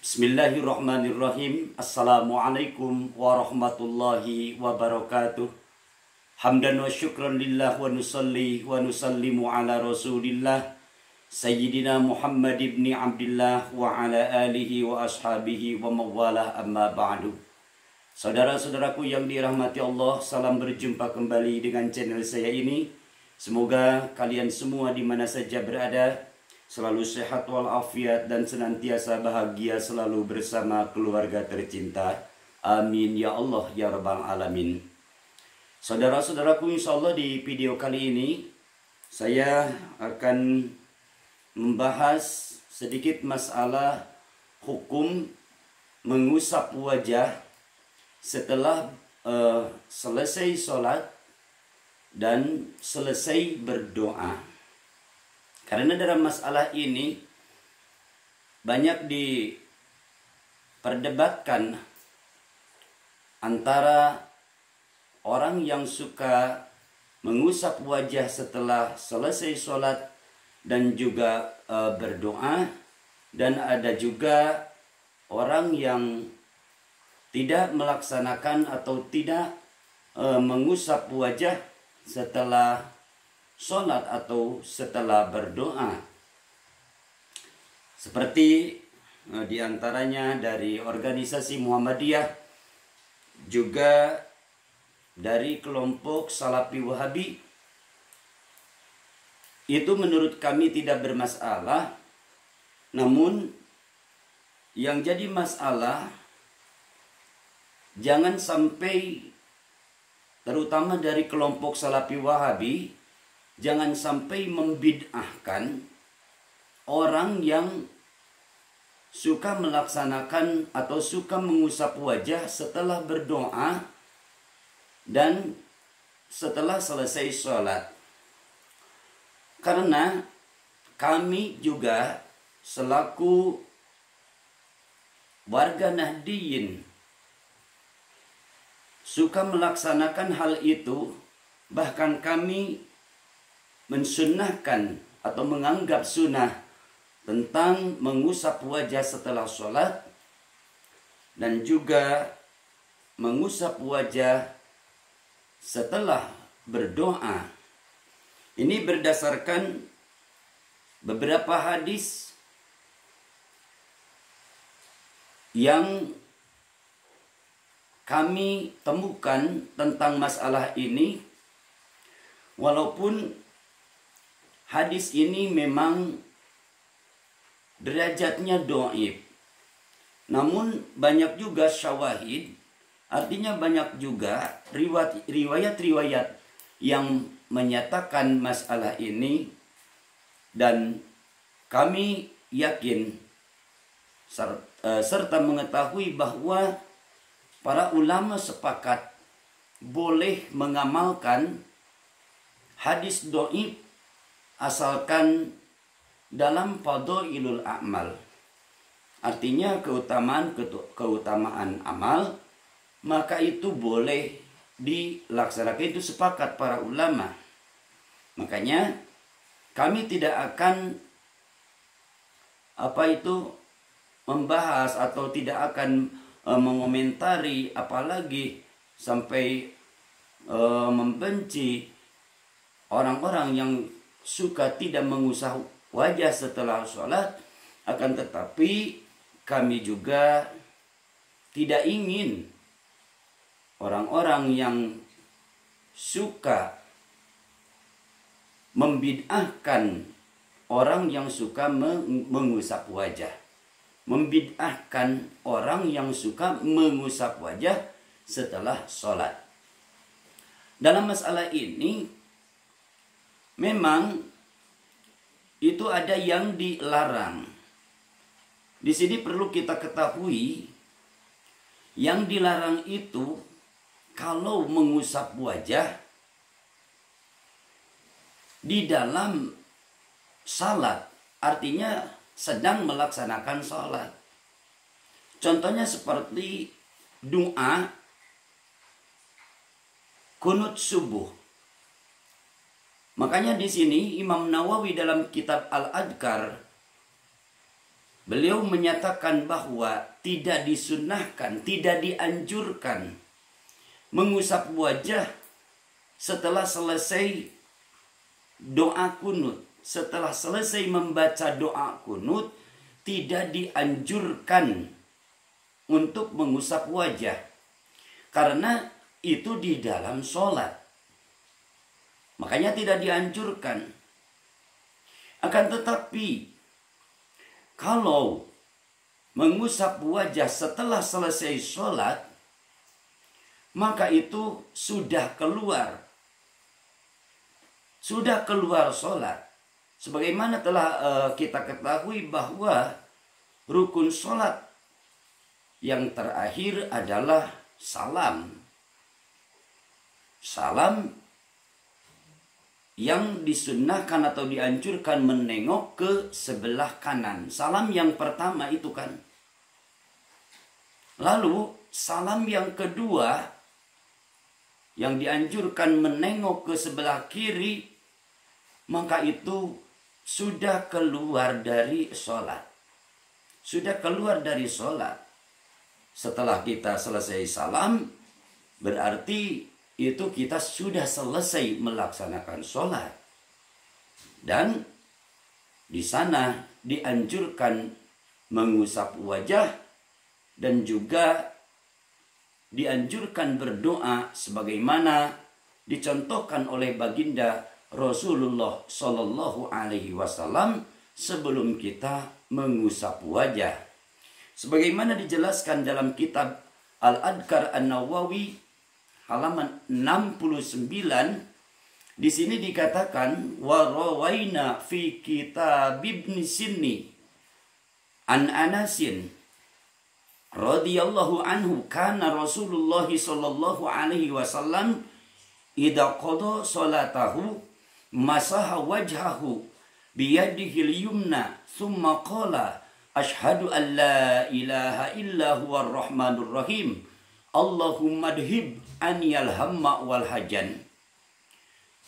Bismillahirrahmanirrahim. Assalamualaikum warahmatullahi wabarakatuh. Hamdan wa syukran lillah wa nusalli wa nusallimu ala rasulillah Sayyidina Muhammad ibn Abdillah wa ala alihi wa ashabihi wa mawalah, amma ba'du. Saudara-saudaraku yang dirahmati Allah, salam berjumpa kembali dengan channel saya ini. Semoga kalian semua di mana saja berada selalu sehat walafiat dan senantiasa bahagia selalu bersama keluarga tercinta. Amin ya Allah ya rabbal alamin. Saudara-saudaraku, insya Allah di video kali ini saya akan membahas sedikit masalah hukum mengusap wajah setelah selesai sholat dan selesai berdoa. Karena dalam masalah ini banyak diperdebatkan antara orang yang suka mengusap wajah setelah selesai sholat dan juga berdoa, dan ada juga orang yang tidak melaksanakan atau tidak mengusap wajah setelah sholat atau setelah berdoa. Seperti diantaranya dari organisasi Muhammadiyah, juga dari kelompok Salafi Wahabi. Itu menurut kami tidak bermasalah. Namun yang jadi masalah, jangan sampai, terutama dari kelompok Salafi Wahabi, jangan sampai membid'ahkan orang yang suka melaksanakan atau suka mengusap wajah setelah berdoa dan setelah selesai sholat. Karena kami juga selaku warga Nahdiyin suka melaksanakan hal itu. Bahkan kami mensunnahkan atau menganggap sunnah tentang mengusap wajah setelah sholat dan juga mengusap wajah setelah berdoa. Ini berdasarkan beberapa hadis yang kami temukan tentang masalah ini. Walaupun hadis ini memang derajatnya dhaif, namun banyak juga syawahid, artinya banyak juga riwayat-riwayat yang menyatakan masalah ini. Dan kami yakin serta mengetahui bahwa para ulama sepakat boleh mengamalkan hadis dhaif asalkan dalam fadhailul a'mal, artinya keutamaan amal, maka itu boleh dilaksanakan. Itu sepakat para ulama. Makanya kami tidak akan membahas atau tidak akan mengomentari, apalagi sampai membenci orang-orang yang suka tidak mengusap wajah setelah sholat. Akan tetapi kami juga tidak ingin orang-orang yang suka membid'ahkan orang yang suka mengusap wajah, membid'ahkan orang yang suka mengusap wajah setelah sholat. Dalam masalah ini memang itu ada yang dilarang. Di sini perlu kita ketahui, yang dilarang itu kalau mengusap wajah di dalam salat, artinya sedang melaksanakan salat. Contohnya seperti doa kunut subuh. Makanya di sini Imam Nawawi dalam kitab Al-Adhkar beliau menyatakan bahwa tidak disunnahkan, tidak dianjurkan mengusap wajah setelah selesai doa kunut. Setelah selesai membaca doa kunut, tidak dianjurkan untuk mengusap wajah. Karena itu di dalam sholat. Makanya tidak dianjurkan. Akan tetapi, kalau mengusap wajah setelah selesai sholat, maka itu sudah keluar sholat. Sebagaimana telah kita ketahui bahwa rukun sholat yang terakhir adalah salam. Salam yang disunnahkan atau dianjurkan menengok ke sebelah kanan. Salam yang pertama itu kan. Lalu salam yang kedua yang dianjurkan menengok ke sebelah kiri, maka itu sudah keluar dari sholat. Sudah keluar dari sholat. Setelah kita selesai salam, berarti itu kita sudah selesai melaksanakan sholat. Dan di sana dianjurkan mengusap wajah dan juga dianjurkan berdoa sebagaimana dicontohkan oleh baginda Rasulullah Shallallahu Alaihi Wasallam sebelum kita mengusap wajah. Sebagaimana dijelaskan dalam kitab Al-Adhkar An-Nawawi halaman 69, di sini dikatakan wa rawaina fi kitab Ibn Sinni an Anasin radhiyallahu anhu kana Rasulullah sallallahu alaihi wasallam idza qada salatahu masaha wajhahu biyadihi al-yumna thumma qala asyhadu an la ilaha illa huwar rahmanur rahim Allahumma adhib aniyal hamma wal hajan.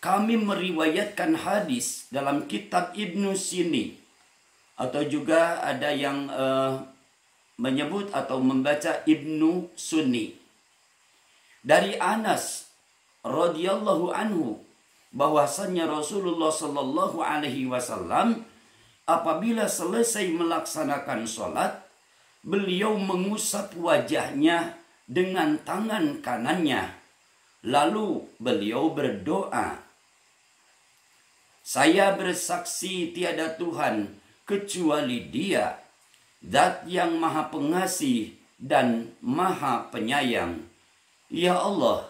Kami meriwayatkan hadis dalam kitab Ibnu Sinni, atau juga ada yang menyebut atau membaca Ibnu Sunni, dari Anas radhiyallahu anhu bahwasanya Rasulullah sallallahu alaihi wasallam apabila selesai melaksanakan sholat, beliau mengusap wajahnya dengan tangan kanannya, lalu beliau berdoa, saya bersaksi tiada Tuhan kecuali Dia, Zat yang Maha Pengasih dan Maha Penyayang. Ya Allah,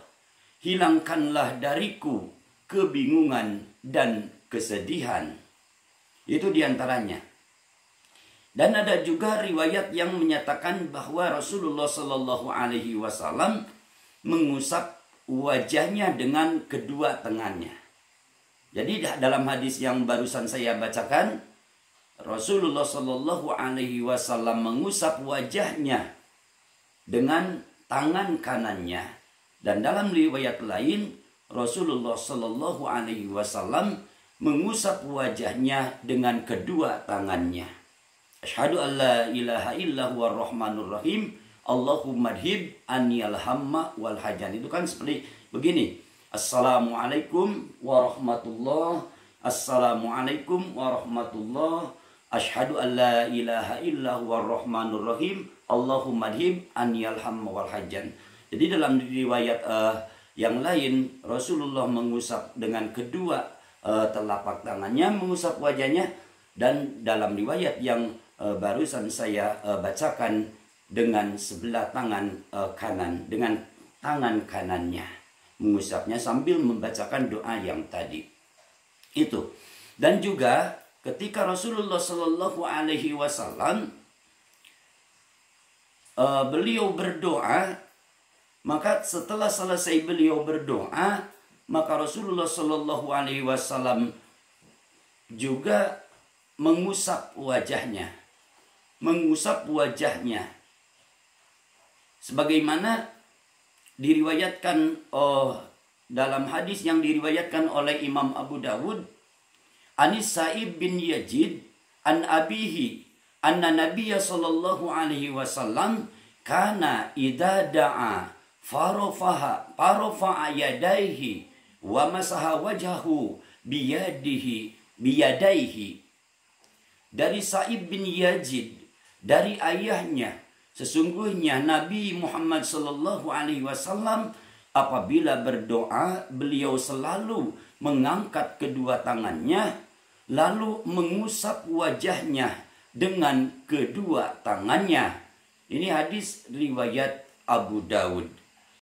hilangkanlah dariku kebingungan dan kesedihan. Itu diantaranya. Dan ada juga riwayat yang menyatakan bahwa Rasulullah Shallallahu Alaihi Wasallam mengusap wajahnya dengan kedua tangannya. Jadi dalam hadis yang barusan saya bacakan, Rasulullah Shallallahu Alaihi Wasallam mengusap wajahnya dengan tangan kanannya, dan dalam riwayat lain Rasulullah Shallallahu Alaihi Wasallam mengusap wajahnya dengan kedua tangannya. Asyhadu an la ilaha illa huwar rahmanur rahim Allahumma adhib aniyal hamma wal hajan. Itu kan seperti begini. Assalamualaikum warahmatullah. Assalamualaikum warahmatullah. Asyhadu an la ilaha illa huwar rahmanur rahim Allahumma adhib aniyal hamma wal hajan. Jadi dalam riwayat yang lain Rasulullah mengusap dengan kedua telapak tangannya, mengusap wajahnya, dan dalam riwayat yang barusan saya bacakan dengan sebelah tangan kanan, dengan tangan kanannya mengusapnya sambil membacakan doa yang tadi itu. Dan juga ketika Rasulullah Shallallahu Alaihi Wasallam beliau berdoa, maka setelah selesai beliau berdoa, maka Rasulullah Shallallahu Alaihi Wasallam juga mengusap wajahnya, sebagaimana diriwayatkan dalam hadis yang diriwayatkan oleh Imam Abu Dawud, Anis Sa'ib bin Yazid an abihi anna Nabiya sallallahu alaihi wasallam kana idza da'a farofa'a yadaihi wa masaha wajhahu biyadaihi. Dari Sa'ib bin Yazid, dari ayahnya, sesungguhnya Nabi Muhammad sallallahu alaihi wasallam apabila berdoa, beliau selalu mengangkat kedua tangannya lalu mengusap wajahnya dengan kedua tangannya. Ini hadis riwayat Abu Dawud.